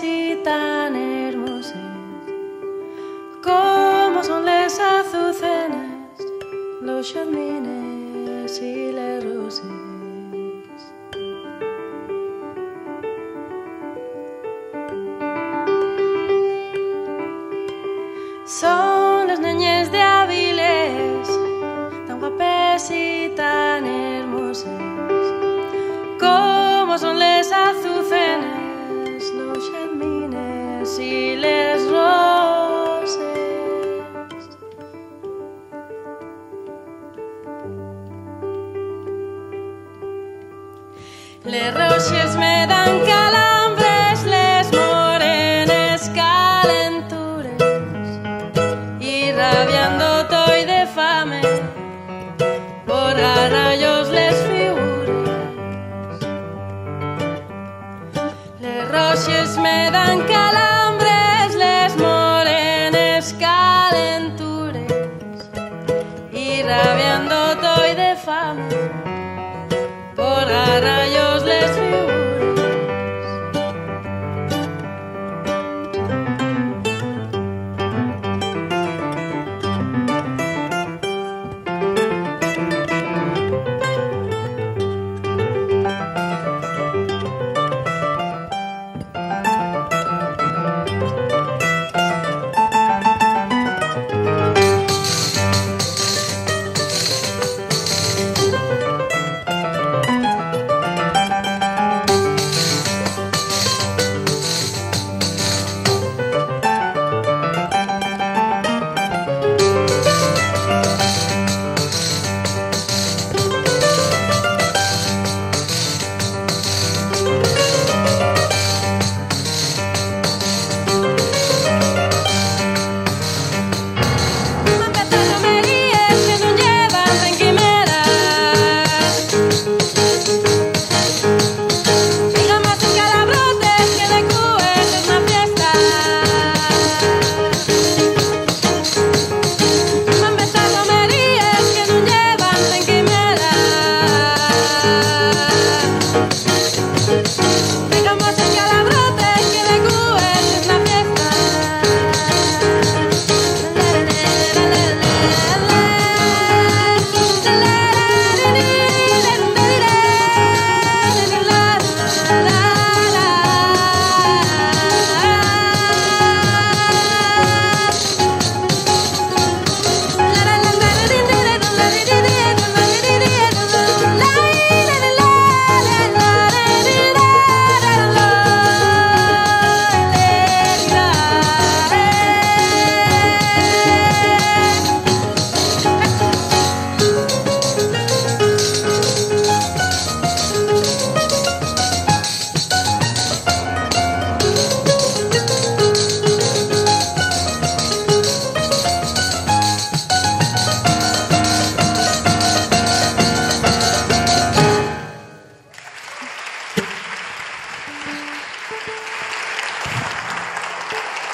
y tan hermoses como son les azucenas, los jazmines y les roses. Son las niñas de Avilés, tan guapes y tan hermoses como son les azucenas, los jazmines y les roses. Les roches me dan calambres, les morenes calentures, y rabiando toy de fame por a rayos les figures. Les roches me dan calambres, les morenes calentures, y rabiando toy de fame por a rayos les figures.